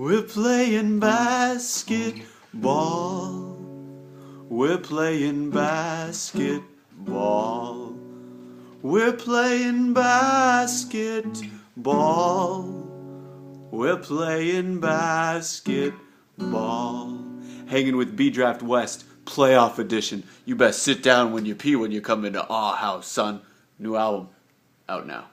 We're playing basketball. We're playing basketball. We're playing basketball. We're playing basketball. Hanging with B-Draft West, playoff edition. You best sit down when you pee when you come into our house, son. New album, out now.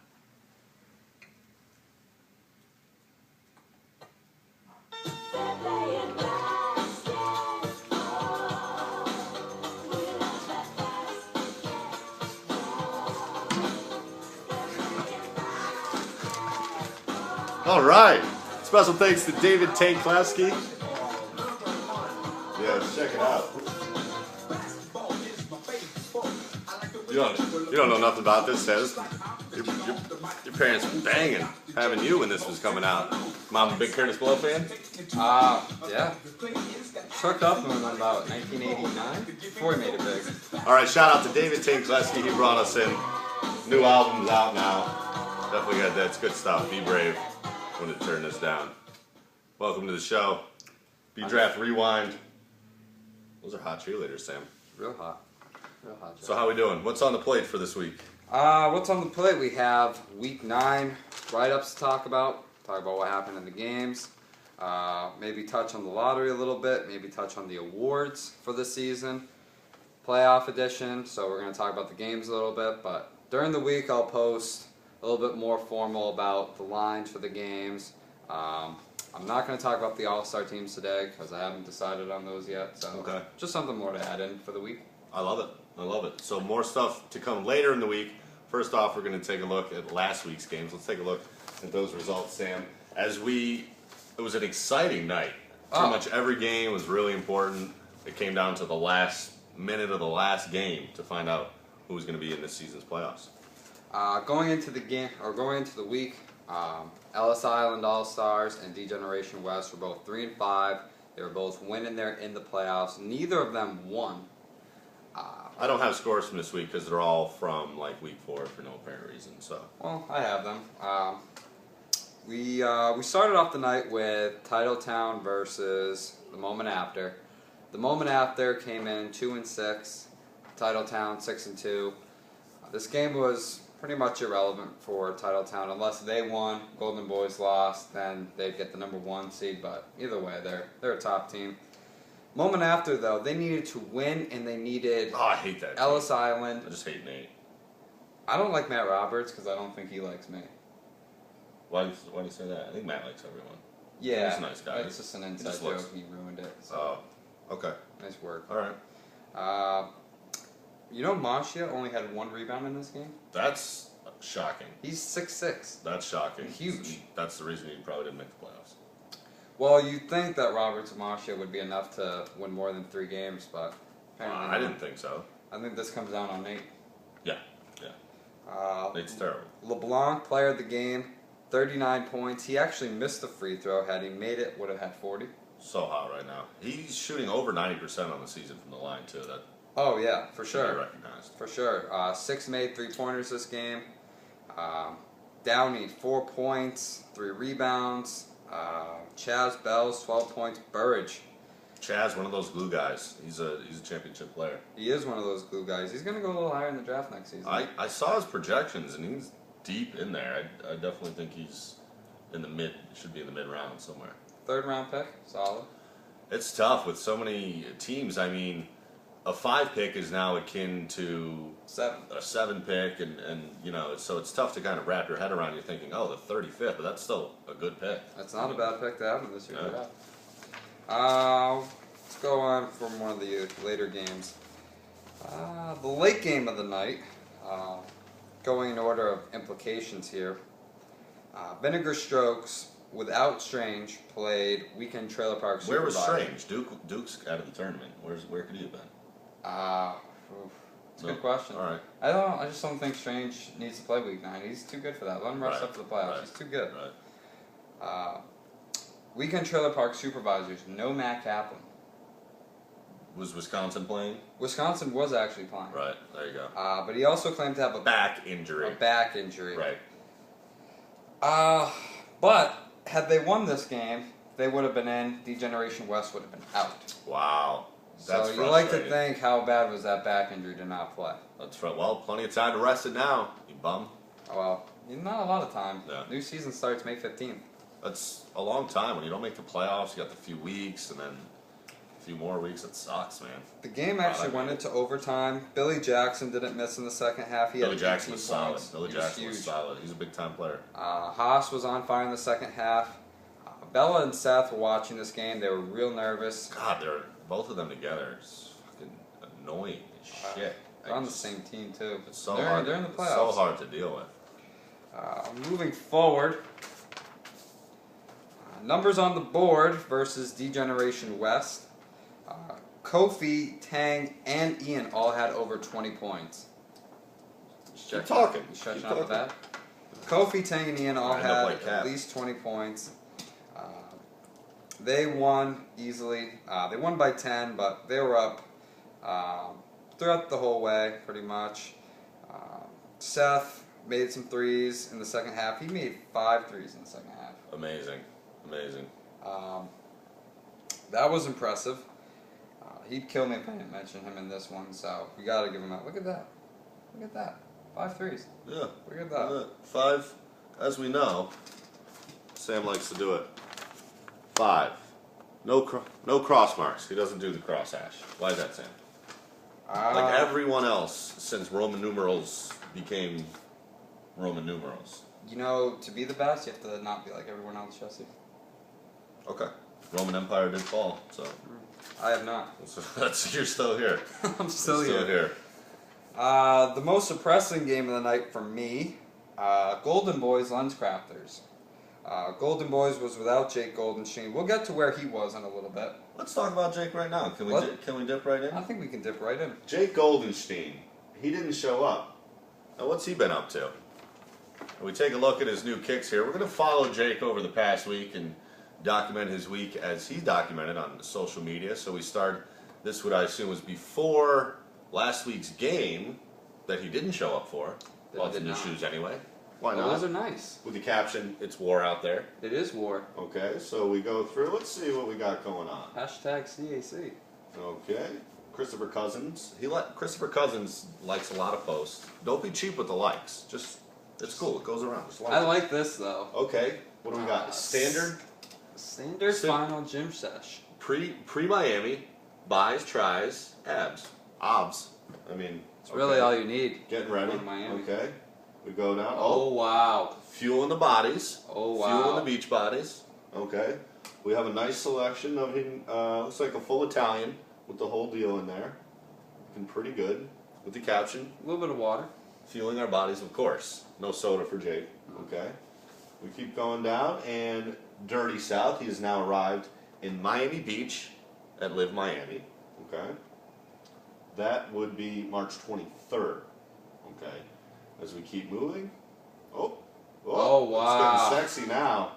All right. Special thanks to David Tanklowski. Yeah, check it out. You don't know nothing about this, says. Your parents were banging having you when this was coming out. Mom, a big Curtis Blow fan? Yeah. Hooked up in about 1989 before he made it big. All right, shout out to David Tanklowski. He brought us in. New album's out now. Definitely got that. It's good stuff. Be brave when to turn this down. Welcome to the show. B-Draft Rewind. Those are hot cheerleaders, Sam. Real hot. Real hot. So how we doing? What's on the plate for this week? What's on the plate? We have Week 9 write-ups to talk about. Talk about what happened in the games. Maybe touch on the lottery a little bit. Maybe touch on the awards for the season. Playoff edition. So we're going to talk about the games a little bit. But during the week, I'll post a little bit more formal about the lines for the games. I'm not going to talk about the All-Star teams today because I haven't decided on those yet. So okay. Just something more to add in for the week. I love it. I love it. So more stuff to come later in the week. First off, we're going to take a look at last week's games. Let's take a look at those results, Sam. It was an exciting night. Pretty much every game was really important. It came down to the last minute of the last game to find out who was going to be in this season's playoffs. Going into the week, Ellis Island All-Stars and D-Generation West were both 3-5. They were both winning there in the playoffs. Neither of them won. I don't have scores from this week because they're all from like week 4 for no apparent reason. So. Well, I have them. We started off the night with Titletown versus the Moment After. The Moment After came in 2-6. Titletown 6-2. This game was pretty much irrelevant for Titletown unless they won, Golden Boys lost, then they'd get the number 1 seed. But either way, they're a top team. Moment After, though, they needed to win, and they needed I hate that Ellis team. Island. I just hate Nate. I don't like Matt Roberts because I don't think he likes me. Why do you say that? I think Matt likes everyone. Yeah. He's a nice guy. It's just an inside joke. He ruined it. So. Oh, okay. Nice work. All right. Marcia only had 1 rebound in this game? That's shocking. He's 6'6". That's shocking. Huge. That's the reason he probably didn't make the playoffs. Well, you'd think that Roberts and Marcia would be enough to win more than 3 games, but apparently I didn't think so. I think this comes down on Nate. Yeah. Nate's terrible. LeBlanc, player of the game, 39 points. He actually missed the free throw. Had he made it, would have had 40. So hot right now. He's shooting over 90% on the season from the line, too. That Oh, yeah, for sure. be recognized. For sure. 6 made 3-pointers this game. Downey, 4 points, 3 rebounds. Chaz Bells, 12 points. Burridge. Chaz, one of those glue guys. He's a championship player. He is one of those glue guys. He's going to go a little higher in the draft next season. I saw his projections, and he's deep in there. I definitely think he's in the mid. Should be in the mid round somewhere. 3rd round pick, solid. It's tough with so many teams. I mean, a 5 pick is now akin to 7. a 7 pick, and so it's tough to kind of wrap your head around. You're thinking, oh, the 35th, but that's still a good pick. That's not a bad pick to have in this year's Yeah. draft. Let's go on from one of the later games. The late game of the night, going in order of implications here. Vinegar Strokes, without Strange, played Weekend Trailer Park Where was Supervisor. Strange? Duke's out of the tournament. Where could he have been? It's a good question. All right. I just don't think Strange needs to play Week 9. He's too good for that. Let him rest up for the playoffs. Right. He's too good. Right. Weekend Trailer Park Supervisors, no Matt Kaplan. Was Wisconsin playing? Wisconsin was actually playing. Right. There you go. But he also claimed to have a Back injury. back injury. Right. But had they won this game, they would have been in. D-Generation West would have been out. Wow. That's so you like to frustrating. think how bad was that back injury to not play? Well, plenty of time to rest it now, you bum. Well, not a lot of time. Yeah. New season starts May 15th. That's a long time. When you don't make the playoffs, you got the few weeks, and then a few more weeks. It sucks, man. The game actually went into overtime. Billy Jackson didn't miss in the second half. He Billy had Jackson was 18 solid. points. Billy He Jackson was huge. solid. He's a big-time player. Haas was on fire in the second half. Bella and Seth were watching this game. They were real nervous. God, they're both of them together. It's fucking annoying as shit. They're on the same team, too. It's so they're, hard. They're in the It's playoffs. so hard to deal with. Moving forward, numbers on the board versus D-Generation West. Kofi, Tang, and Ian all had over 20 points. Keep talking. You stretching Keep out with talking. that? Kofi, Tang, and Ian all I end up like had Cap. at least 20 points. They won easily. They won by 10, but they were up throughout the whole way, pretty much. Seth made some threes in the second half. He made 5 threes in the second half. Amazing. That was impressive. He'd kill me if I didn't mention him in this one, so we got to give him a look at that. Look at that. 5 threes. Yeah. Look at that. 5, as we know, Sam likes to do it. 5. No cross marks. He doesn't do the crosshash. Why is that, Sam? Like everyone else since Roman numerals became Roman numerals. To be the best, you have to not be like everyone else, Jesse. Okay. Roman Empire did fall, so I have not. you're still here. I'm still You're here. The most depressing game of the night for me, Golden Boys LensCrafters. Golden Boys was without Jake Goldenstein. We'll get to where he was in a little bit. Let's talk about Jake right now. Can we dip right in? I think we can dip right in. Jake Goldenstein. He didn't show up. Now what's he been up to? We take a look at his new kicks here. We're going to follow Jake over the past week and document his week as he's documented on social media. So we start this, what I assume was before last week's game that he didn't show up for. Well, it's in his shoes anyway. Why not? Those are nice. With the caption, "It's war out there." It is war. Okay, so we go through. Let's see what we got going on. Hashtag CAC. Okay. Christopher Cousins. Christopher Cousins likes a lot of posts. Don't be cheap with the likes. Just, it's cool. It goes around. Just I like this, though. Okay. What do we got? Standard Final gym sesh. pre-Miami, buys, tries, obs. I mean, It's really all you need. Getting ready. Going to Miami. Okay. We go down. Oh, wow. Fueling the bodies. Oh, wow. Fueling the beach bodies. Okay. We have a nice selection of him. Looks like a full Italian with the whole deal in there. Looking pretty good. With the caption, A little bit of water. fueling our bodies, of course. No soda for Jake. Okay. We keep going down, and Dirty South. He has now arrived in Miami Beach at Live Miami. Okay. That would be March 23rd. Okay. As we keep moving. Oh, wow. It's getting sexy now.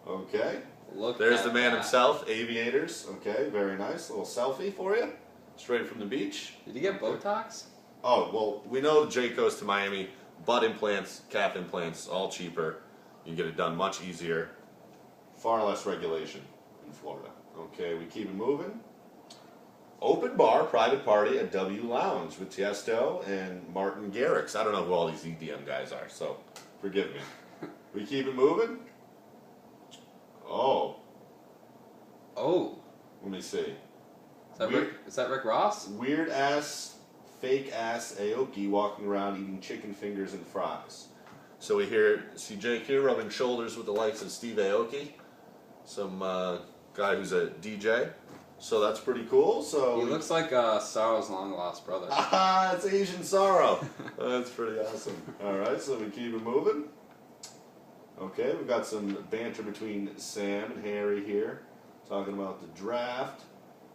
Okay. Look There's at the man that. himself, Aviators. Okay, very nice. A little selfie for you. Straight from the beach. Did he get Botox? Oh, well, we know Jake goes to Miami. Butt implants, calf implants, all cheaper. You get it done much easier. Far less regulation in Florida. Okay, we keep it moving. Open bar, private party at W Lounge with Tiesto and Martin Garrix. I don't know who all these EDM guys are, so forgive me. We keep it moving. Oh. Let me see. Is that Rick Ross? Weird ass, fake ass Aoki walking around eating chicken fingers and fries. So we see Jake here rubbing shoulders with the likes of Steve Aoki, some guy who's a DJ. So that's pretty cool. So He looks like Sorrow's long lost brother. Ah, it's Asian Sorrow. That's pretty awesome. All right, so we keep it moving. Okay, we've got some banter between Sam and Harry here, talking about the draft.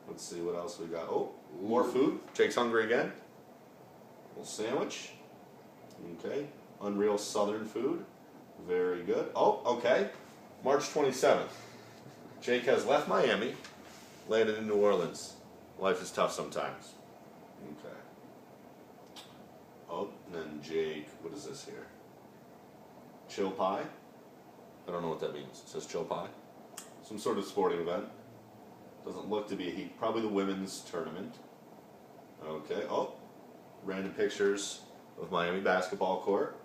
Let's see what else we got. Oh, more food. Jake's hungry again. Little sandwich. Okay, Unreal Southern food. Very good. Oh, okay. March 27th. Jake has left Miami, landed in New Orleans. Life is tough sometimes. Okay. Oh, and then Jake, what is this here? Chill pie? I don't know what that means. It says chill pie. some sort of sporting event. Doesn't look to be a heat. Probably the women's tournament. Okay. Oh, random pictures of Miami basketball court.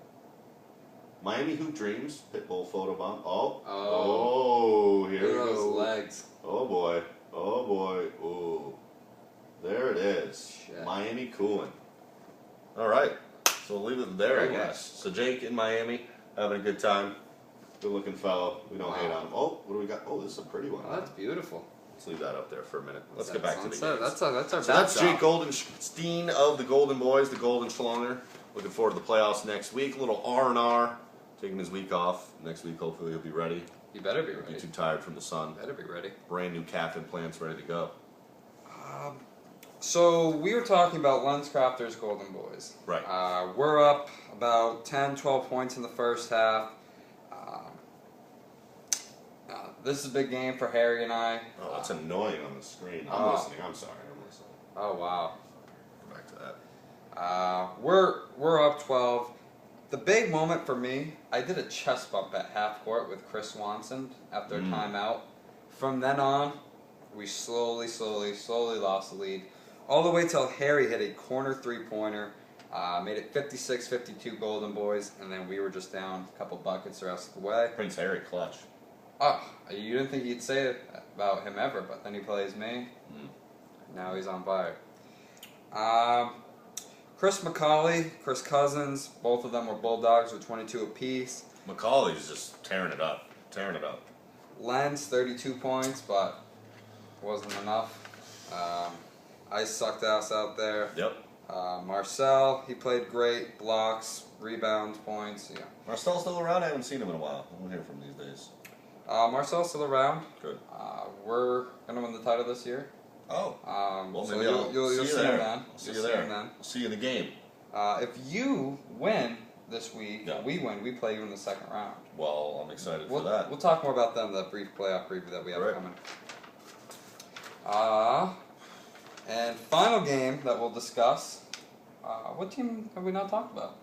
Miami Hoop Dreams, Pitbull photobomb. Oh, here Look at we those go. legs. Oh boy. Ooh. There it is. Shit. Miami cooling. All right. So we'll leave it there, I Very guess. nice. So Jake in Miami, having a good time. Good looking fellow. We don't hate on him. Oh, what do we got? Oh, this is a pretty one. Oh, that's beautiful. Let's leave that up there for a minute. Let's get back to the games. That's our So bad that's Jake job. Goldenstein of the Golden Boys, the Golden Schlonger. Looking forward to the playoffs next week. A little R&R. Taking his week off. Next week, hopefully, he'll be ready. You better be Won't ready. be too tired from the sun. Better be ready. Brand new cap implants ready to go. So we were talking about LensCrafters Golden Boys. Right. We're up about 10, 12 points in the first half. This is a big game for Harry and I. Oh, it's annoying on the screen. I'm listening. I'm sorry. I'm listening. Oh wow. Go back to that. We're up 12. The big moment for me, I did a chest bump at half court with Chris Swanson after a timeout. From then on, we slowly lost the lead. All the way till Harry hit a corner three-pointer, made it 56-52 Golden Boys, and then we were just down a couple buckets the rest of the way. Prince Harry clutch. Oh, you didn't think he'd say it about him ever, but then he plays me. Now he's on fire. Chris McCauley, Chris Cousins, both of them were Bulldogs with 22 apiece. Macaulay's just tearing it up. Lenz, 32 points, but wasn't enough. I sucked ass out there. Yep. Marcel, he played great. Blocks, rebounds, points. Yeah. Marcel's still around? I haven't seen him in a while. I don't hear from these days. Marcel's still around. Good. We're gonna win the title this year. Oh. Well, So maybe I'll you'll see you see there. him then. I'll see You'll you see there. him then. I'll see you in the game. If you win this week, Yeah. we win. We play you in the second round. Well, I'm excited We'll for that. We'll talk more about that in the brief playoff preview that we have Right. coming. And final game that we'll discuss. What team have we not talked about?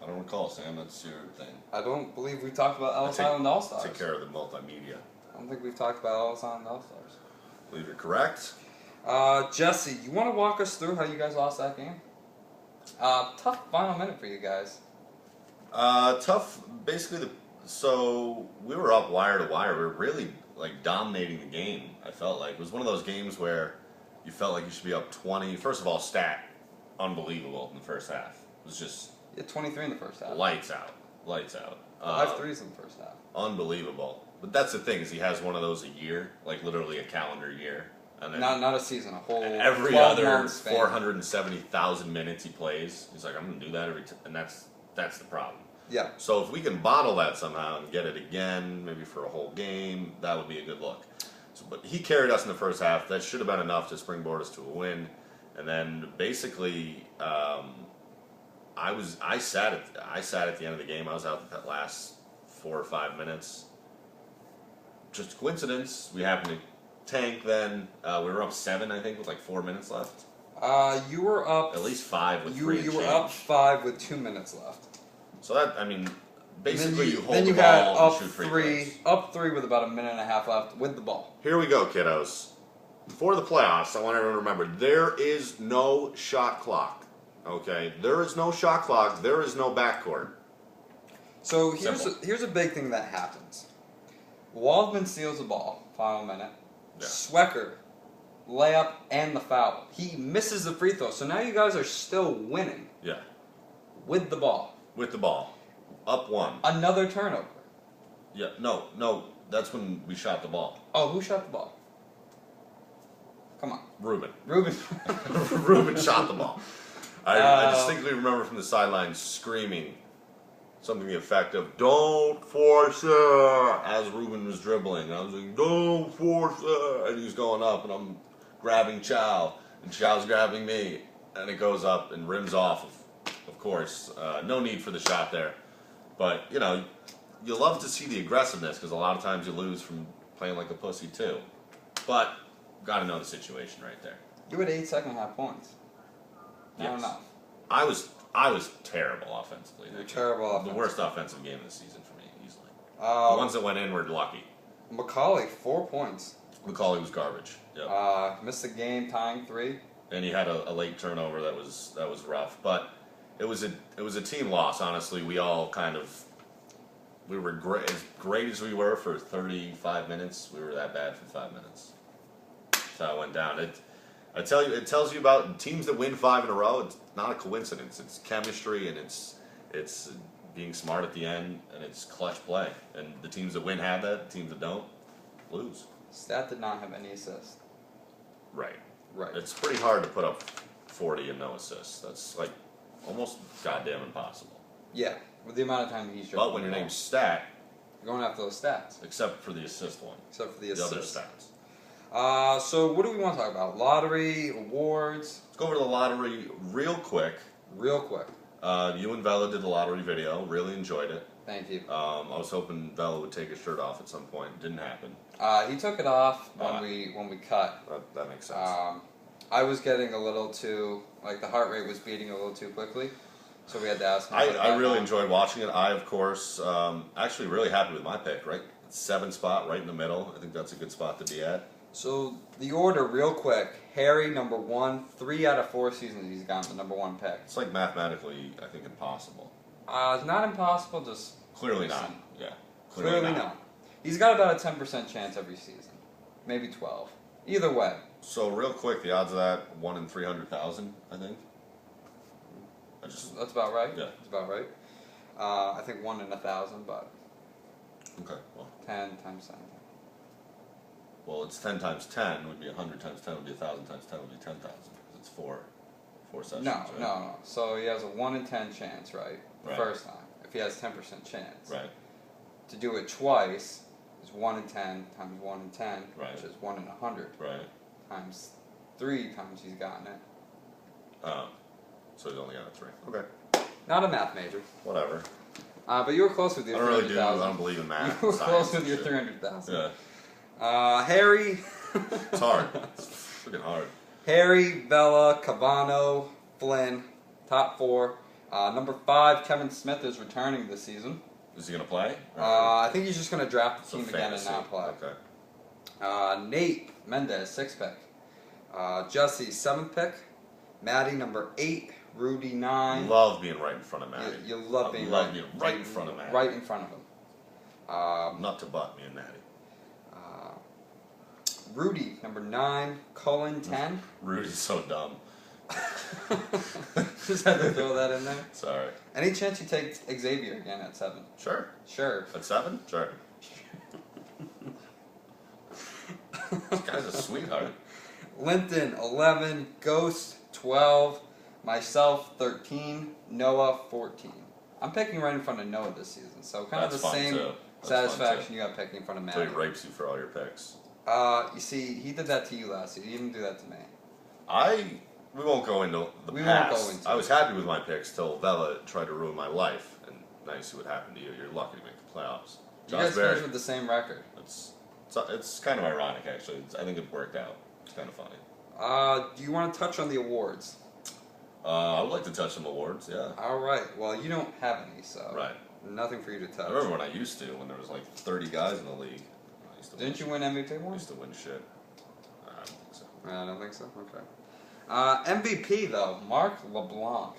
I don't recall, Sam. That's your thing. I don't believe we talked about Ellis take- Island All Stars. Take care of the multimedia. I don't think we've talked about Ellis Island All Stars. I believe you're correct. Jesse, you want to walk us through how you guys lost that game? Tough final minute for you guys. Tough. Basically, so we were up wire to wire. We were really dominating the game. I felt like it was one of those games where you felt like you should be up 20. First of all, stat unbelievable in the first half. It was just You had 23 in the first half. lights out. 5 threes in the first half. Unbelievable. But that's the thing is he has one of those a year, like literally a calendar year, and then Not a season, a whole. every 12 other month span. 470,000 minutes he plays, he's like, I'm gonna do that and that's the problem. Yeah. So if we can bottle that somehow and get it again, maybe for a whole game, that would be a good look. So, but he carried us in the first half. That should have been enough to springboard us to a win. And then basically, I sat at the end of the game. I was out that last 4 or 5 minutes. Just coincidence. We happened to tank. Then we were up 7, I think, with 4 minutes left. You were up. At least 5 with 3 and You were change. up 5 with 2 minutes left. So that, basically you hold then the you had ball up and shoot free 3, throws. up 3 with about a minute and a half left with the ball. Here we go, kiddos. For the playoffs, I want everyone to remember, there is no shot clock. Okay? There is no shot clock. There is no backcourt. So Simple. here's a big thing that happens. Waldman steals the ball, final minute. Yeah. Swecker, layup and the foul. He misses the free throw. So now you guys are still winning Yeah. with the ball. With the ball. Up 1. Another turnover. Yeah. No. That's when we shot the ball. Oh, who shot the ball? Come on. Ruben. Ruben. Ruben shot the ball. I distinctly remember from the sidelines screaming something to the effect of, "Don't force it," as Ruben was dribbling. I was like, "Don't force it," and he was going up, and I'm grabbing Chow, and Chow's grabbing me, and it goes up and rims off, of course. No need for the shot there. But, you love to see the aggressiveness, because a lot of times you lose from playing like a pussy, too. But, got to know the situation right there. You had 8 second half points. Not Yes. enough. I was terrible offensively. You're terrible The offensively. worst offensive game of the season for me, easily. The Uh, ones that went in were lucky. Macaulay, 4 points. Macaulay was garbage. Yep. Missed the game, tying 3. And he had a late turnover that was rough. But it was a team loss. Honestly, we all we were great as we were for 35 minutes. We were that bad for 5 minutes. That's how it went down. It tells you about teams that win 5 in a row. It's not a coincidence. It's chemistry and it's being smart at the end and it's clutch play. And the teams that win have that. The teams that don't lose. Stat did not have any assists. Right. Right. It's pretty hard to put up 40 and no assists. That's like almost goddamn impossible. Yeah, with the amount of time he's But when your name's Stat, you're going after those stats. except for the assist one, Except for the the assists. other stats. So what do we want to talk about? Lottery, awards? Let's go over the lottery real quick. Real quick. You and Vela did the lottery video. Really enjoyed it. Thank you. I was hoping Vela would take his shirt off at some point. Didn't happen. He took it off when we cut. That makes sense. I was getting a little too, like the heart rate was beating a little too quickly, so we had to ask him. to put it I back really on. enjoyed watching it. I, of course, actually really happy with my pick, right? 7 spot right in the middle. I think that's a good spot to be at. So the order, real quick. Harry, number 1. 3 out of 4 seasons he's gotten the number 1 pick. It's like mathematically, I think, impossible. It's not impossible, just Clearly not. Yeah. Clearly not. He's got about a 10% chance every season, maybe 12. Either way. So real quick, the odds of that 1 in 300,000, I think. That's about right. Yeah. That's about right. I think 1 in 1,000, but Okay. Well, 10 times 10. well, it's 10 times 10 would be 100 times 10 would be 1,000 times 10 would be 10,000 because it's four sessions. No, right? no. So he has a 1 in 10 chance, right? The Right. first time. If he has 10% chance. Right. To do it twice is 1 in 10 times 1 in 10, Right. which is 1 in 100. Right. Times 3 times he's gotten it. So he's only got a 3. Okay. Not a math major. Whatever. But you were close with I your don't really do. I 300,000. don't believe in math. You were science close and with your shit. 300,000. Yeah. Harry. It's hard. It's freaking hard. Harry, Bella, Cavano, Flynn, top 4. Number 5, Kevin Smith is returning this season. Is he gonna play? I think he's just going to draft the So team again and fantasy. not play. Okay. Nate Mendez, 6th pick. Jesse, 7th pick. Maddie, number 8. Rudy, 9. Love being right in front of Maddie. You love I being love being right in front of Maddie. Right in front of him. Not to butt me and Maddie. Rudy, number 9. Cullen, 10. Rudy's so dumb. Just had to throw that in there. Sorry. Any chance you take Xavier again at 7? Sure. Sure. At 7? Sure. This guy's a sweetheart. Linton, 11. Ghost, 12. Myself, 13. Noah, 14. I'm picking right in front of Noah this season, so kind of That's the fun, same too. That's satisfaction fun, you got picking in front of So he Matt. rapes you for all your picks. You see, he did that to you last year. He didn't do that to me. We won't go into the We won't past. go into I was it. happy with my picks till Vela tried to ruin my life, and now you see what happened to you. You're lucky to make the playoffs. You Josh guys Berry. finished with the same record. It's kind of ironic, actually. I think it worked out. It's kind of funny. Do you want to touch on the awards? I would like to touch some awards, yeah. All right. Well, you don't have any, so Right. nothing for you to touch. I remember when I used to, when there was like 30 guys in the league. I used to Didn't you win MVP I once? used to win shit. I don't think so. I don't think so. Okay. MVP though, Mark LeBlanc.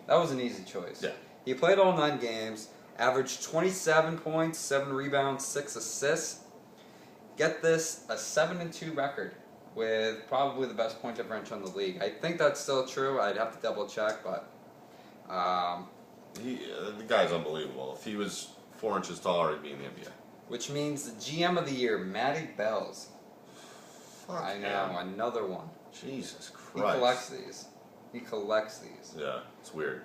That was an easy choice. Yeah. He played all 9 games, averaged 27 points, 7 rebounds, 6 assists. Get this, a 7-2 record with probably the best point differential in the league. I think that's still true. I'd have to double check, but The guy's unbelievable. If he was 4 inches taller, he'd be in the NBA. which means the GM of the year, Matty Bells. Fuck I know, him. another one. Jesus He Christ. collects these. Yeah, it's weird.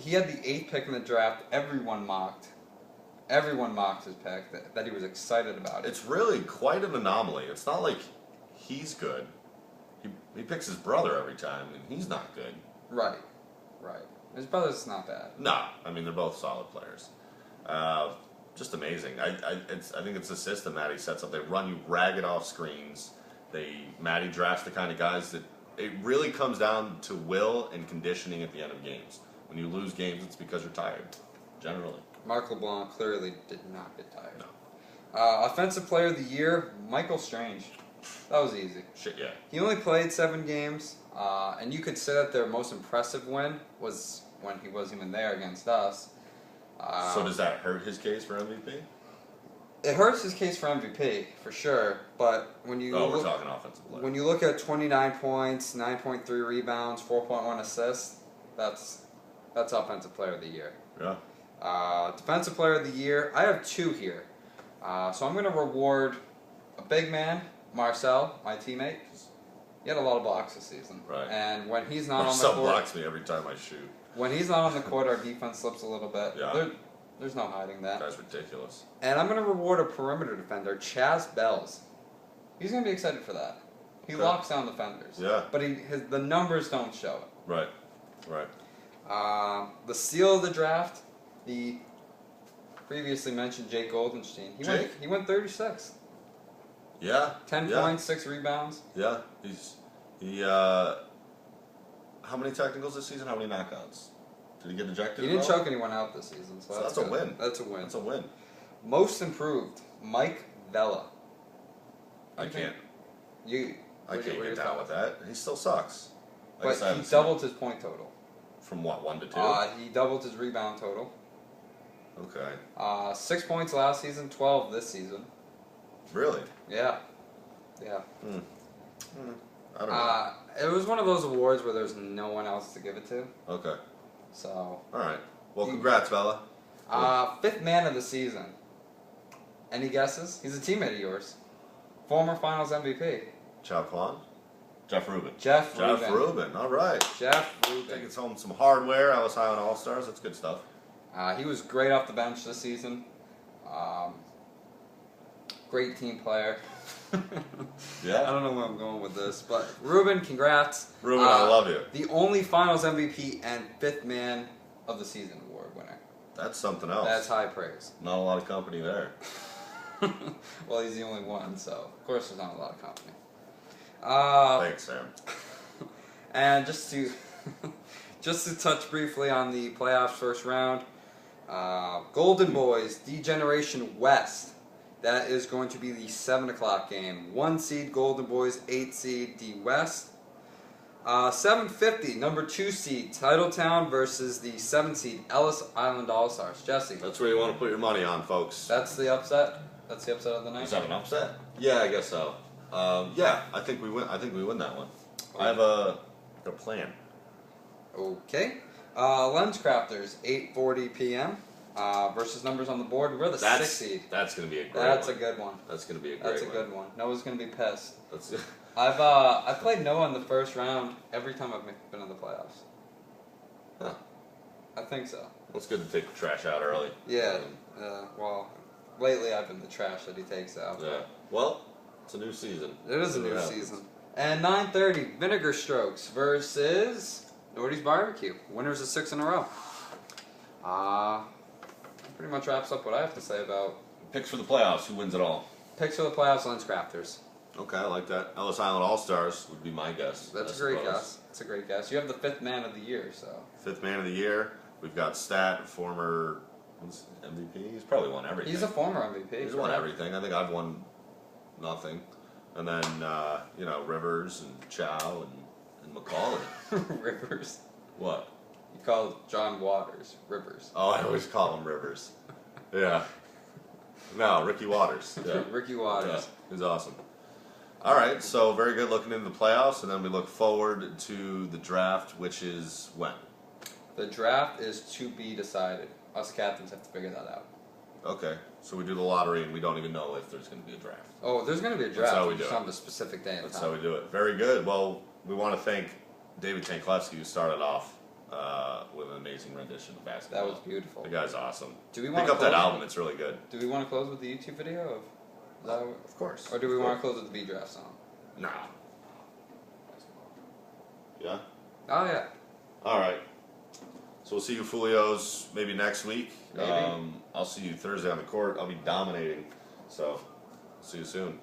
He had the 8th pick in the draft. Everyone mocked his pick, that he was excited about it. It's really quite an anomaly. It's not like he's good. He picks his brother every time, and he's not good. Right. His brother's not bad. No, I mean they're both solid players. Just amazing. I think it's the system Matty sets up. They run you ragged off screens. Matty drafts the kind of guys that it really comes down to will and conditioning at the end of games. When you lose games, it's because you're tired, generally. Mark LeBlanc clearly did not get tired. No. Offensive Player of the Year, Michael Strange. That was easy. Shit, yeah. He only played 7 games, and you could say that their most impressive win was when he wasn't even there against us. So does that hurt his case for MVP? It hurts his case for MVP for sure, but when you we're talking offensive player. when you look at 29 points, 9.3 rebounds, 4.1 assists, that's Offensive Player of the Year. Yeah. Defensive Player of the Year, I have 2 here. So I'm going to reward a big man, Marcel, my teammate. He had a lot of blocks this season. Right. And when he's not Marcel on the court, blocks me every time I shoot. when he's not on the court, our defense slips a little bit. Yeah. There's no hiding that. That's ridiculous. And I'm going to reward a perimeter defender, Chaz Bells. He's going to be excited for that. He Okay. locks down defenders. Yeah. But the numbers don't show it. Right. Right. The steal of the draft, the previously mentioned Jake Goldenstein. He went 36. Yeah. 10 points, 6 rebounds. Yeah. He how many technicals this season? How many knockouts? Did he get ejected? He didn't at all? choke anyone out this season, so that's good. a win. That's a win. That's a win. Most improved, Mike Vella. I can't What are get your down with thoughts? that. He still sucks. But he doubled his point total. From what, 1 to 2? He doubled his rebound total. Okay. 6 points last season, 12 this season. Really? Yeah. I don't know. It was one of those awards where there's no one else to give it to. Okay. So. All right. Well, congrats, Bella. 5th man of the season. Any guesses? He's a teammate of yours. Former Finals MVP. Chow Kwan? Jeff Rubin. Jeff Rubin. All right. Jeff Rubin. Taking home some hardware. Ellis Island All-Stars. That's good stuff. He was great off the bench this season. Great team player. Yeah. I don't know where I'm going with this, but Rubin, congrats. Rubin, I love you. The only Finals MVP and 5th Man of the Season award winner. That's something else. That's high praise. Not a lot of company there. Well, he's the only one, so of course there's not a lot of company. Thanks, Sam. And just to touch briefly on the playoffs first round, Golden Boys, D-Generation West. That is going to be the 7 o'clock game. 1 seed Golden Boys, 8 seed D West. 7:50, number 2 seed Titletown versus the 7 seed Ellis Island All-Stars. Jesse. That's where you want to put your money on, folks. That's the upset. That's the upset of the night. Is that an upset? Yeah, I guess so. Yeah, I think we win. I think we win that one. I have a plan. Okay. Lens Crafters, 8:40 p.m. Versus numbers on the board. We're the 6th seed. That's going to be a great That's one. a good one. That's going to be a great one. That's a good one. Noah's gonna be pissed. That's I've played Noah in the first round every time I've been in the playoffs. Huh. I think so. It's good to take the trash out early. Yeah. Well, lately I've been the trash that he takes out. Yeah. Well, it's a new season. It is a new season. And 9:30, Vinegar Strokes versus Nordy's Barbecue. Winners of 6 in a row. Pretty much wraps up what I have to say about Picks for the playoffs. Who wins it all? picks for the playoffs. Lens Crafters. Okay, I like that. Ellis Island All-Stars would be my guess. That's I a great suppose. guess. It's a great guess. You have the 5th man of the year, so. 5th man of the year. We've got Stat, former MVP. He's probably won everything. He's a former MVP. He's won everything. I think I've won nothing. And then, Rivers and Chow and Macaulay. Rivers. What? You call John Waters Rivers. Oh, I always call him Rivers. Yeah. No, Ricky Waters. Yeah. Ricky Waters. Yeah, he's awesome. All right, so very good looking into the playoffs, and then we look forward to the draft, which is when? The draft is to be decided. Us captains have to figure that out. Okay, so we do the lottery, and we don't even know if there's going to be a draft. Oh, there's going to be a draft. That's how we do just it. on the specific day and That's time. how we do it. Very good. Well, we want to thank David Tanklevsky, who started off with an amazing rendition of basketball. That was beautiful. The guy's awesome. Do we Pick want to up that close album. It's really good. Do we want to close with the YouTube video? Of course. Or do we want to close with the B draft song? Nah. Yeah? Oh, yeah. All right. So we'll see you Fulios maybe next week. Maybe. I'll see you Thursday on the court. I'll be dominating. So, see you soon.